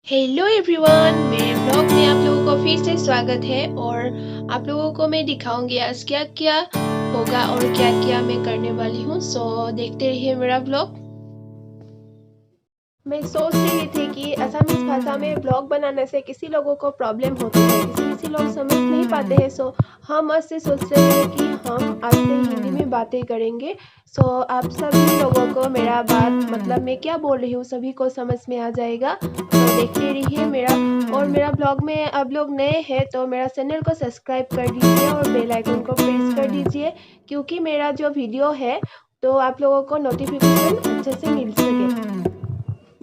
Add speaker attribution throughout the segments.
Speaker 1: Hello everyone, मेरे blog में आप लोगों को फिर से स्वागत है। और आप लोगों को मैं दिखाऊंगी आज क्या क्या होगा और क्या क्या मैं करने वाली हूँ। सो देखते रहिए मेरा ब्लॉग। मैं सोच रही थी कि असमीज भाषा में ब्लॉग बनाने से किसी लोगों को प्रॉब्लम होती है, किसी लोग समझ नहीं पाते हैं। सो हम आज से सोच रहे हैं कि हम आज से हिंदी में बातें करेंगे। सो आप सभी लोगों को मेरा बात मतलब मैं क्या बोल रही हूँ सभी को समझ में आ जाएगा। तो देखते रहिए मेरा। और मेरा ब्लॉग में आप लोग नए हैं तो मेरा चैनल को सब्सक्राइब कर दीजिए और बेल आइकन को प्रेस कर दीजिए, क्योंकि मेरा जो वीडियो है तो आप लोगों को नोटिफिकेशन अच्छे से मिल सके।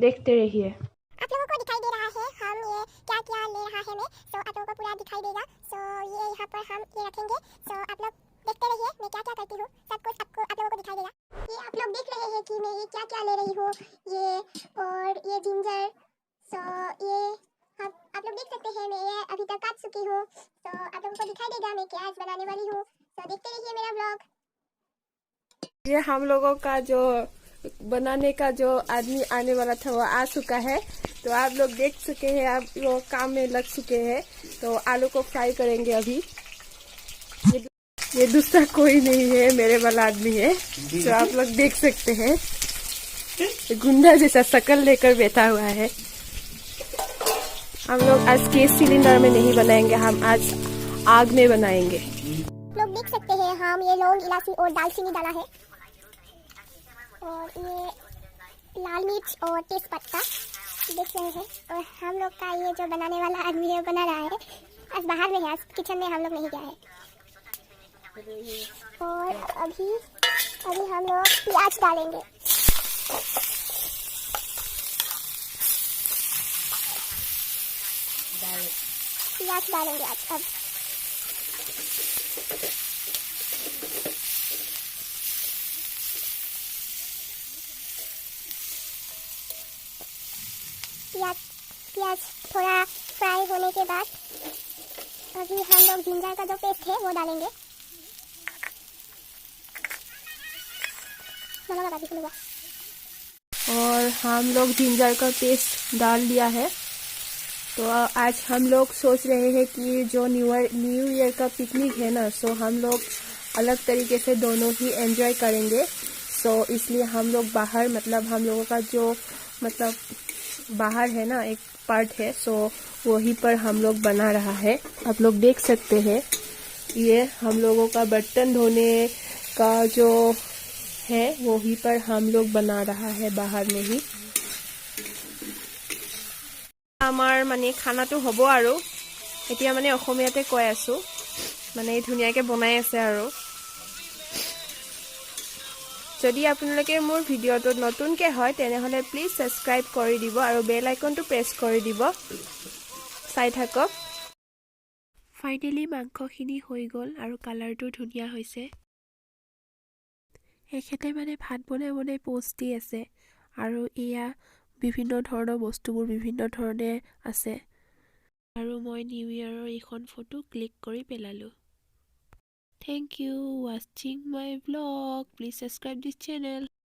Speaker 1: देखते रहिए।
Speaker 2: आप लोगों को दिखाई दे रहा है हम ये क्या क्या ले रहा है मैं। सो आप लोगों को पूरा दिखाई देगा। सो ये यहाँ पर हम ये रखेंगे। सो आप लोग देखते रहिए मैं क्या क्या करती हूँ, सब कुछ आपको आप लोगों को दिखाई देगा। ये आप लोग देख रहे हैं कि मैं ये क्या क्या ले रही हूँ, ये और ये जिंजर। सो ये आप लोग देख सकते हैं मैं ये अभी तक काट चुकी हूँ। तो आप लोगों को दिखाई देगा मैं क्या आज बनाने वाली हूँ। तो देखते रहिए मेरा ब्लॉग।
Speaker 1: ये हम लोगों का जो बनाने का जो आदमी आने वाला था वो आ चुका है। तो आप लोग देख चुके हैं, आप वो काम में लग चुके हैं। तो आलू को फ्राई करेंगे अभी। ये दूसरा कोई नहीं है, मेरे वाला आदमी है। तो आप लोग देख सकते हैं गुंडा जैसा शक्ल लेकर बैठा हुआ है। हम लोग आज गैस सिलेंडर में नहीं बनाएंगे, हम आज आग में बनाएंगे।
Speaker 2: लोग देख सकते हैं हम ये लौंग इलायची और दालचीनी डाला है, और ये लाल मिर्च और तेज पत्ता देख रहे हैं। और हम लोग का ये जो बनाने वाला आदमी है बना रहा है, आज बाहर में है, आज किचन में हम लोग नहीं गया है। और अभी अभी हम लोग प्याज डालेंगे। प्याज डालेंगे आज। अब प्याज प्याज थोड़ा फ्राई होने के बाद अभी हम लोग जिंजर का जो पेस्ट है वो डालेंगे।
Speaker 1: और हम लोग जिंजर का पेस्ट डाल दिया है। तो आज हम लोग सोच रहे हैं कि जो न्यू ईयर का पिकनिक है ना, सो हम लोग अलग तरीके से दोनों ही एंजॉय करेंगे। सो इसलिए हम लोग बाहर मतलब हम लोगों का जो मतलब बाहर है ना एक पार्ट है, सो वहीं पर हम लोग बना रहा है। आप लोग देख सकते हैं ये हम लोगों का बर्तन धोने का जो है वहीं पर हम लोग बना रहा है बाहर में ही। আমাৰ মানে খানাটো হ'ব আৰু এতিয়া মানে অসমীয়াতে কৈ আছো, মানে ধুনীয়াকে বনাই আছে আৰু। যদি আপোনালোকে মোৰ ভিডিঅ'টো নতুনকে হয় তেনেহলে প্লিজ সাবস্ক্ৰাইব কৰি দিব আৰু বেল আইকনটো প্ৰেছ কৰি দিব। চাই থাকক। ফাইনেলি মাংসখিনি হৈ গ'ল আৰু কালাৰটো ধুনীয়া হৈছে। এখেতে মানে ভাত বনাই বনাই পোষ্ট দি আছে আৰু এয়া বিভিন্ন ধৰণৰ বস্তুবোৰ বিভিন্ন ধৰণে আছে। আৰু মই নিউ ইয়াৰৰ এইখন ফটো ক্লিক কৰি পেলালোঁ। Thank you watching my vlog. Please subscribe this channel.